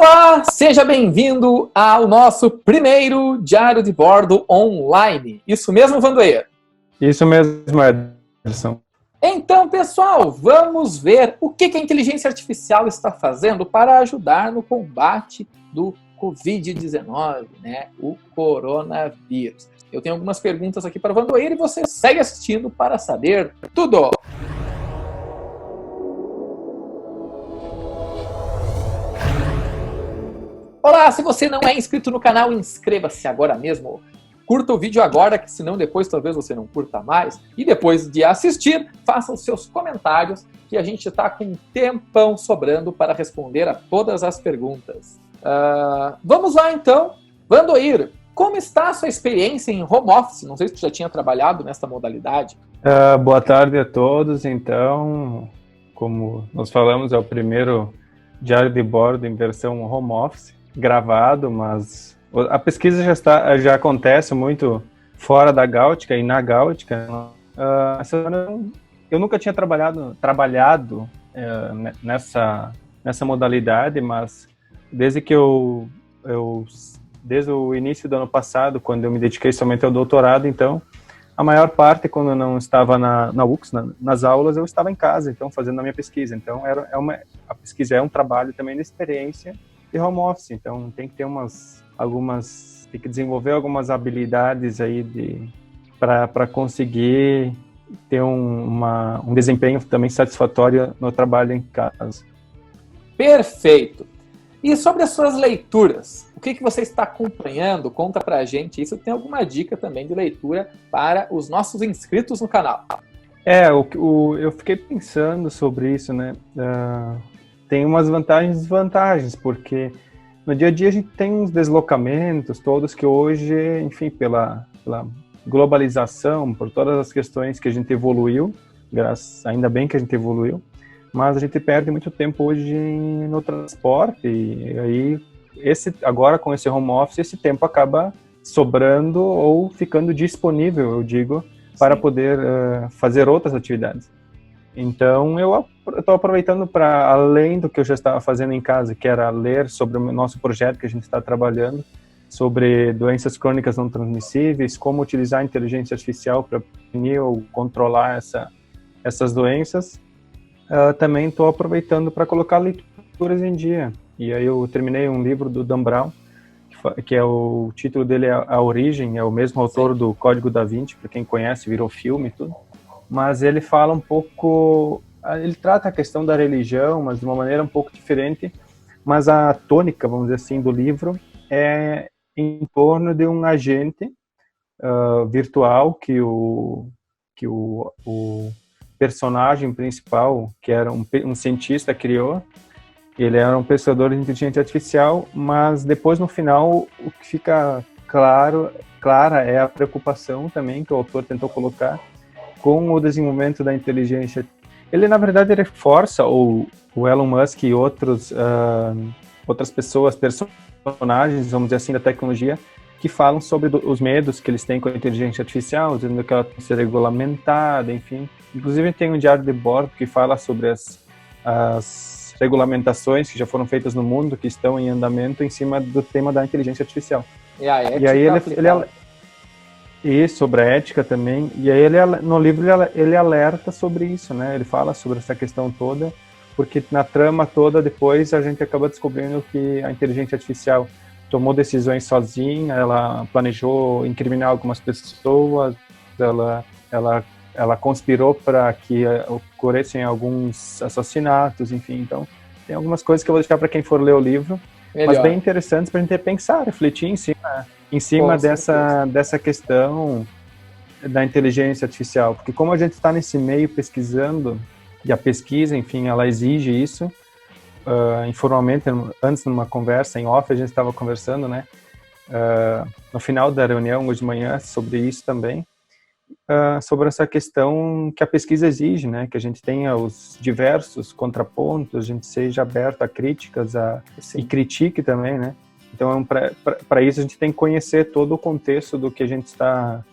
Olá, seja bem-vindo ao nosso primeiro Diário de Bordo online. Isso mesmo, Vandoeira? Isso mesmo, Ederson. Então, pessoal, vamos ver o que a inteligência artificial está fazendo para ajudar no combate do Covid-19, né? O coronavírus. Eu tenho algumas perguntas aqui para o Vandoeira e você segue assistindo para saber tudo. Olá, se você não é inscrito no canal, inscreva-se agora mesmo. Curta o vídeo agora, que senão depois talvez você não curta mais. E depois de assistir, faça os seus comentários, que a gente está com um tempão sobrando para responder a todas as perguntas. Vamos lá então. Vandoeira, como está a sua experiência em home office? Não sei se você já tinha trabalhado nessa modalidade. Boa tarde a todos. Então, como nós falamos, é o primeiro diário de bordo em versão home office, gravado, mas a pesquisa já acontece muito fora da Gáutica e na Gáutica. Eu nunca tinha trabalhado nessa modalidade, mas desde o início do ano passado, quando eu me dediquei somente ao doutorado, então a maior parte, quando eu não estava na UX, nas aulas, eu estava em casa, então fazendo a minha pesquisa. Então a pesquisa é um trabalho também de experiência de home office, então tem que ter tem que desenvolver algumas habilidades aí para conseguir ter um desempenho também satisfatório no trabalho em casa. Perfeito! E sobre as suas leituras, o que você está acompanhando? Conta pra gente isso. Tem alguma dica também de leitura para os nossos inscritos no canal? Eu fiquei pensando sobre isso, né? Tem umas vantagens e desvantagens, porque no dia a dia a gente tem uns deslocamentos todos que hoje, enfim, pela globalização, por todas as questões que a gente evoluiu, ainda bem que a gente evoluiu, mas a gente perde muito tempo hoje no transporte, e aí agora com esse home office, esse tempo acaba sobrando ou ficando disponível, eu digo, para poder fazer outras atividades. Então, eu estou aproveitando para, além do que eu já estava fazendo em casa, que era ler sobre o nosso projeto que a gente está trabalhando, sobre doenças crônicas não transmissíveis, como utilizar a inteligência artificial para prevenir ou controlar essas doenças. Também estou aproveitando para colocar leituras em dia. E aí eu terminei um livro do Dan Brown, que o título dele é A Origem, é o mesmo autor do Código da Vinci, para quem conhece, virou filme e tudo. Mas ele fala um pouco, ele trata a questão da religião, mas de uma maneira um pouco diferente, mas a tônica, vamos dizer assim, do livro é em torno de um agente virtual que o personagem principal, que era um cientista, criou. Ele era um pesquisador de inteligência artificial, mas depois, no final, o que fica clara é a preocupação também que o autor tentou colocar com o desenvolvimento da inteligência. Ele, na verdade, reforça o Elon Musk e outras pessoas, personagens, vamos dizer assim, da tecnologia, que falam sobre os medos que eles têm com a inteligência artificial, dizendo que ela tem que ser regulamentada, enfim. Inclusive, tem um diário de bordo que fala sobre as regulamentações que já foram feitas no mundo, que estão em andamento em cima do tema da inteligência artificial. E a ética e aí e sobre a ética também, e aí no livro ele alerta sobre isso, né? Ele fala sobre essa questão toda, porque na trama toda depois a gente acaba descobrindo que a inteligência artificial tomou decisões sozinha, ela planejou incriminar algumas pessoas, ela conspirou para que ocorressem alguns assassinatos, enfim. Então tem algumas coisas que eu vou deixar para quem for ler o livro, mas bem interessantes para a gente pensar, refletir em cima dessa questão da inteligência artificial, porque como a gente está nesse meio pesquisando, e a pesquisa, enfim, ela exige isso, informalmente, antes numa conversa em off, a gente estava conversando, né, no final da reunião, hoje de manhã, sobre isso também, sobre essa questão que a pesquisa exige, né, que a gente tenha os diversos contrapontos, a gente seja aberto a críticas e critique também, né. Então, para isso, a gente tem que conhecer todo o contexto do que a gente está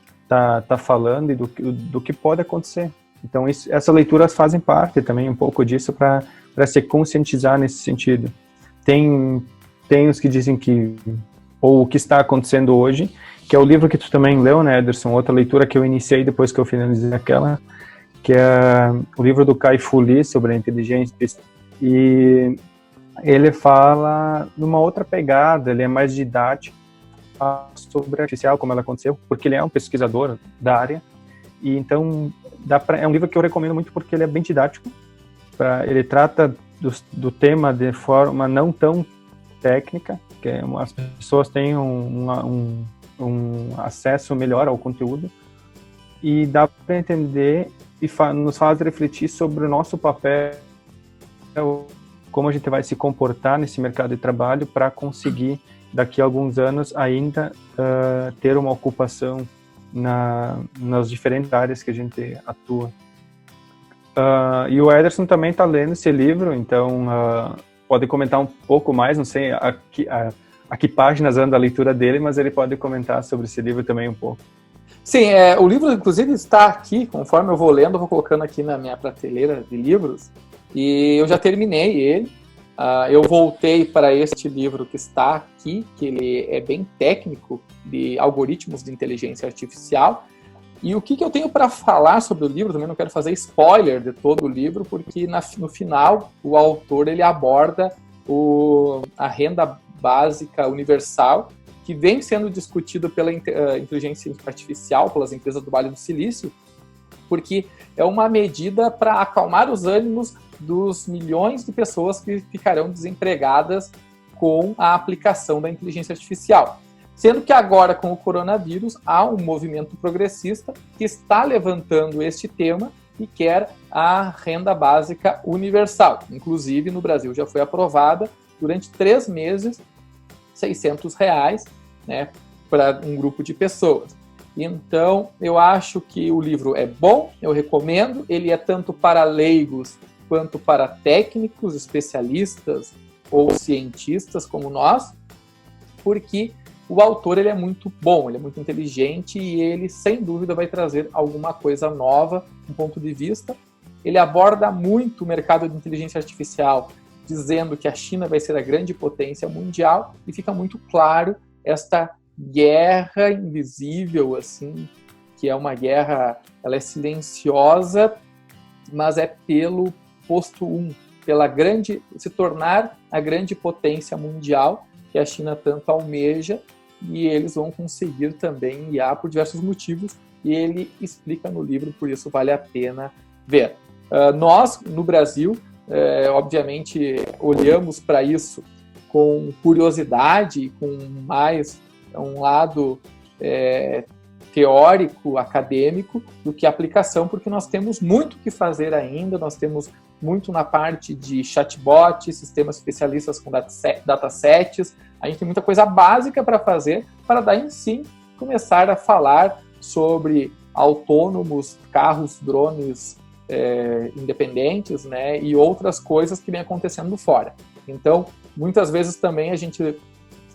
falando e do que pode acontecer. Então, essas leituras fazem parte também um pouco disso para se conscientizar nesse sentido. Tem tem os que dizem que, ou o que está acontecendo hoje, que é o livro que tu também leu, né, Ederson? Outra leitura que eu iniciei depois que eu finalizei aquela, que é o livro do Kai-Fu Lee sobre a inteligência. E ele fala numa outra pegada, ele é mais didático sobre a artificial, como ela aconteceu, porque ele é um pesquisador da área. E então é um livro que eu recomendo muito porque ele é bem didático. Ele trata do tema de forma não tão técnica, que as pessoas tenham um acesso melhor ao conteúdo, e dá para entender e nos faz refletir sobre o nosso papel, como a gente vai se comportar nesse mercado de trabalho para conseguir, daqui a alguns anos, ainda ter uma ocupação nas diferentes áreas que a gente atua. E o Ederson também está lendo esse livro, então pode comentar um pouco mais, não sei a que páginas anda a leitura dele, mas ele pode comentar sobre esse livro também um pouco. Sim, o livro inclusive está aqui, conforme eu vou lendo, eu vou colocando aqui na minha prateleira de livros, e eu já terminei ele. Eu voltei para este livro que está aqui, que ele é bem técnico, de algoritmos de inteligência artificial. E o que eu tenho para falar sobre o livro, também não quero fazer spoiler de todo o livro, porque no final o autor ele aborda a renda básica universal, que vem sendo discutido pela inteligência artificial, pelas empresas do Vale do Silício, porque é uma medida para acalmar os ânimos dos milhões de pessoas que ficarão desempregadas com a aplicação da inteligência artificial. Sendo que agora, com o coronavírus, há um movimento progressista que está levantando este tema e quer a renda básica universal. Inclusive, no Brasil já foi aprovada durante 3 meses, R$600, né, para um grupo de pessoas. Então, eu acho que o livro é bom, eu recomendo. Ele é tanto para leigos quanto para técnicos, especialistas ou cientistas como nós, porque o autor ele é muito bom, ele é muito inteligente e ele, sem dúvida, vai trazer alguma coisa nova, um ponto de vista. Ele aborda muito o mercado de inteligência artificial, dizendo que a China vai ser a grande potência mundial, e fica muito claro esta guerra invisível, assim, que é uma guerra, ela é silenciosa, mas é pelo posto 1, se tornar a grande potência mundial que a China tanto almeja, e eles vão conseguir também IA por diversos motivos, e ele explica no livro, por isso vale a pena ver. Nós, no Brasil, obviamente, olhamos para isso com curiosidade, com mais um lado teórico, acadêmico, do que aplicação, porque nós temos muito que fazer ainda, nós temos muito na parte de chatbot, sistemas especialistas com datasets, a gente tem muita coisa básica para fazer, para daí sim começar a falar sobre autônomos, carros, drones independentes, né, e outras coisas que vem acontecendo fora. Então, muitas vezes também a gente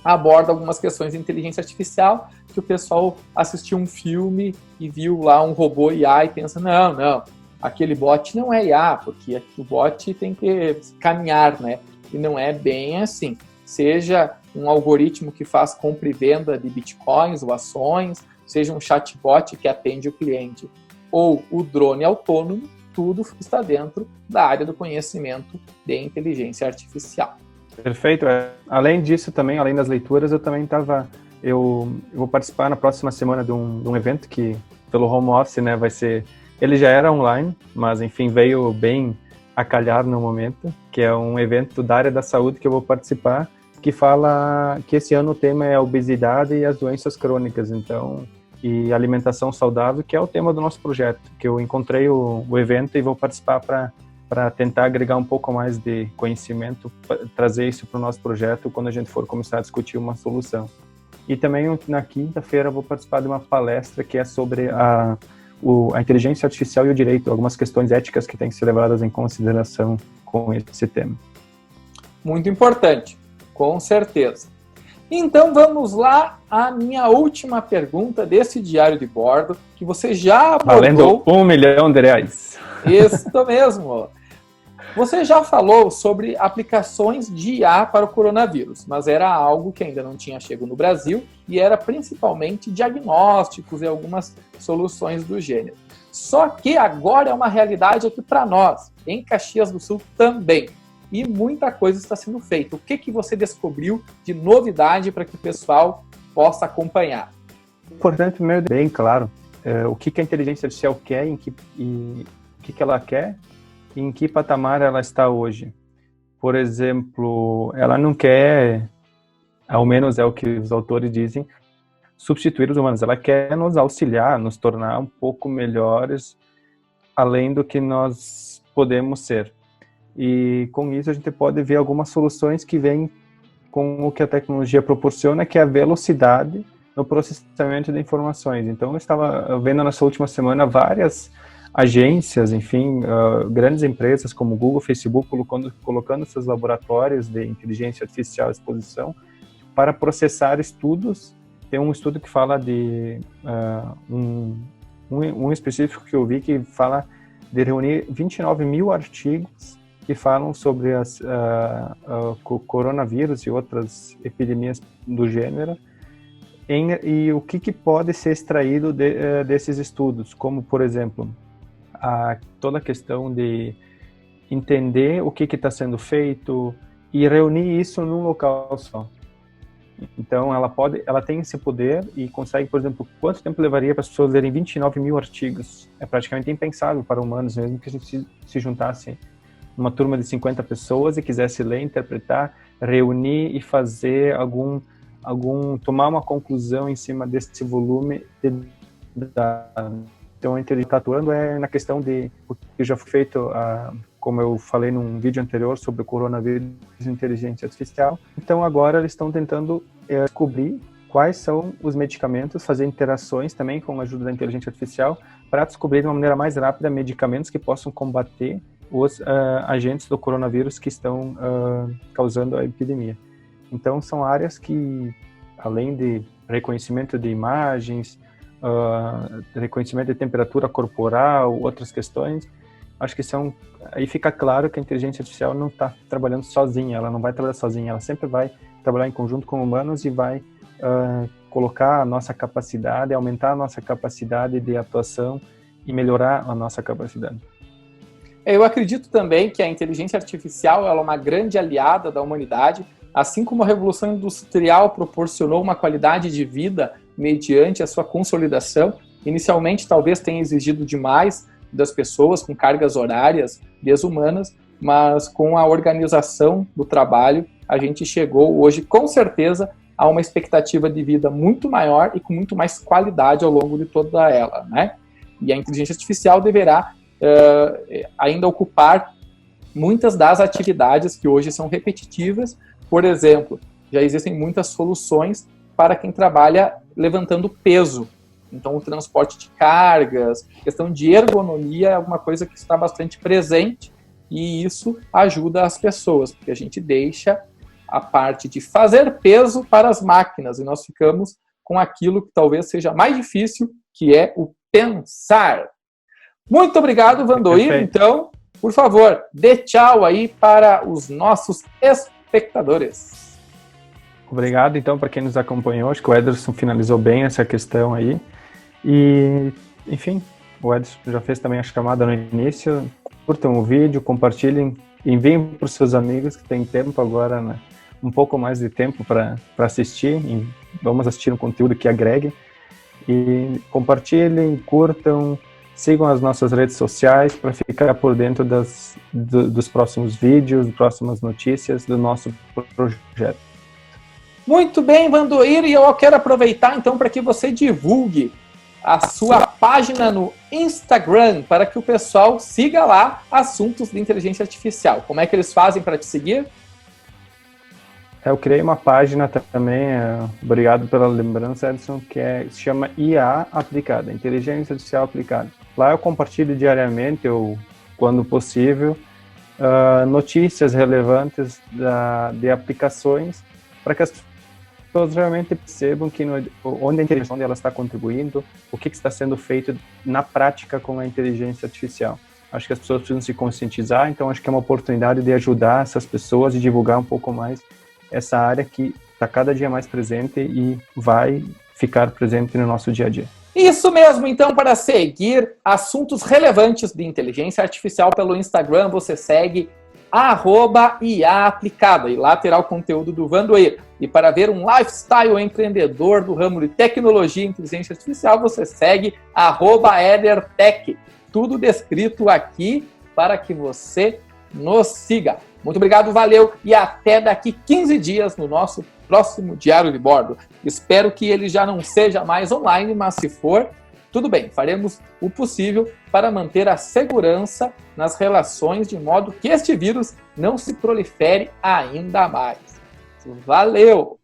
aborda algumas questões de inteligência artificial, que o pessoal assistiu um filme e viu lá um robô IA e pensa, não, aquele bot não é IA, porque o bot tem que caminhar, né? E não é bem assim. Seja um algoritmo que faz compra e venda de bitcoins ou ações, seja um chatbot que atende o cliente, ou o drone autônomo, tudo está dentro da área do conhecimento de inteligência artificial. Perfeito. Além disso também, além das leituras, eu vou participar na próxima semana de um evento que, pelo home office, né, vai ser... Ele já era online, mas, enfim, veio bem a calhar no momento, que é um evento da área da saúde que eu vou participar, que fala que esse ano o tema é a obesidade e as doenças crônicas, então, e alimentação saudável, que é o tema do nosso projeto, que eu encontrei o evento e vou participar para tentar agregar um pouco mais de conhecimento, trazer isso para o nosso projeto quando a gente for começar a discutir uma solução. E também na quinta-feira eu vou participar de uma palestra que é sobre a inteligência artificial e o direito, algumas questões éticas que têm que ser levadas em consideração com esse tema. Muito importante, com certeza. Então vamos lá à minha última pergunta desse diário de bordo, que você já abordou. Valendo R$1 milhão. Isso mesmo. Você já falou sobre aplicações de IA para o coronavírus, mas era algo que ainda não tinha chegado no Brasil e era principalmente diagnósticos e algumas soluções do gênero. Só que agora é uma realidade aqui para nós, em Caxias do Sul também. E muita coisa está sendo feita. O que você descobriu de novidade para que o pessoal possa acompanhar? Importante, primeiro, bem claro, o que a inteligência artificial quer e o que ela quer e em que patamar ela está hoje. Por exemplo, ela não quer, ao menos é o que os autores dizem, substituir os humanos. Ela quer nos auxiliar, nos tornar um pouco melhores, além do que nós podemos ser. E com isso a gente pode ver algumas soluções que vêm com o que a tecnologia proporciona, que é a velocidade no processamento de informações. Então, eu estava vendo nessa última semana várias agências, enfim, grandes empresas como Google, Facebook, colocando seus laboratórios de inteligência artificial à disposição para processar estudos. Tem um estudo que fala de um específico que eu vi que fala de reunir 29 mil artigos que falam sobre o coronavírus e outras epidemias do gênero, e o que pode ser extraído desses estudos, como, por exemplo, toda a questão de entender o que está sendo feito e reunir isso num local só. Então, ela tem esse poder e consegue, por exemplo, quanto tempo levaria para as pessoas lerem 29 mil artigos? É praticamente impensável para humanos, mesmo que a gente se juntasse uma turma de 50 pessoas e quisesse ler, interpretar, reunir e fazer tomar uma conclusão em cima desse volume de dados. Então, a inteligência está atuando na questão de o que já foi feito, como eu falei num vídeo anterior sobre o coronavírus e inteligência artificial. Então, agora eles estão tentando descobrir quais são os medicamentos, fazer interações também com a ajuda da inteligência artificial para descobrir de uma maneira mais rápida medicamentos que possam combater os agentes do coronavírus que estão causando a epidemia. Então, são áreas que, além de reconhecimento de imagens, reconhecimento de temperatura corporal, outras questões, acho que aí fica claro que a inteligência artificial não está trabalhando sozinha, ela não vai trabalhar sozinha, ela sempre vai trabalhar em conjunto com humanos e vai colocar a nossa capacidade, aumentar a nossa capacidade de atuação e melhorar a nossa capacidade. Eu acredito também que a inteligência artificial ela é uma grande aliada da humanidade, assim como a Revolução Industrial proporcionou uma qualidade de vida mediante a sua consolidação. Inicialmente, talvez tenha exigido demais das pessoas, com cargas horárias desumanas, mas com a organização do trabalho, a gente chegou hoje, com certeza, a uma expectativa de vida muito maior e com muito mais qualidade ao longo de toda ela, né? E a inteligência artificial deverá ainda ocupar muitas das atividades que hoje são repetitivas. Por exemplo, já existem muitas soluções para quem trabalha levantando peso. Então, o transporte de cargas, questão de ergonomia é alguma coisa que está bastante presente e isso ajuda as pessoas, porque a gente deixa a parte de fazer peso para as máquinas e nós ficamos com aquilo que talvez seja mais difícil, que é o pensar. Muito obrigado, Vandoir. Então, por favor, dê tchau aí para os nossos espectadores. Obrigado, então, para quem nos acompanhou. Acho que o Ederson finalizou bem essa questão aí. E, enfim, o Ederson já fez também a chamada no início. Curtam o vídeo, compartilhem, enviem para os seus amigos que têm tempo agora, né? Um pouco mais de tempo para assistir. Vamos assistir um conteúdo que agregue. E compartilhem, curtam, sigam as nossas redes sociais para ficar por dentro dos próximos vídeos, das próximas notícias do nosso projeto. Muito bem, Vandoir, e eu quero aproveitar então para que você divulgue a sua página no Instagram para que o pessoal siga lá assuntos de inteligência artificial. Como é que eles fazem para te seguir? Eu criei uma página também, obrigado pela lembrança, Edson, que se chama IA Aplicada, Inteligência Artificial Aplicada. Lá eu compartilho diariamente, ou quando possível, notícias relevantes de aplicações para que as pessoas realmente percebam onde a inteligência ela está contribuindo, o que está sendo feito na prática com a inteligência artificial. Acho que as pessoas precisam se conscientizar, então acho que é uma oportunidade de ajudar essas pessoas e divulgar um pouco mais essa área que está cada dia mais presente e vai ficar presente no nosso dia a dia. Isso mesmo, então, para seguir assuntos relevantes de inteligência artificial pelo Instagram, você segue @IAaplicada, e lá terá o conteúdo do Vandoir. E para ver um lifestyle empreendedor do ramo de tecnologia e inteligência artificial, você segue @EderTech. Tudo descrito aqui para que você nos siga. Muito obrigado, valeu e até daqui 15 dias no nosso próximo Diário de Bordo. Espero que ele já não seja mais online, mas se for, tudo bem, faremos o possível para manter a segurança nas relações de modo que este vírus não se prolifere ainda mais. Valeu!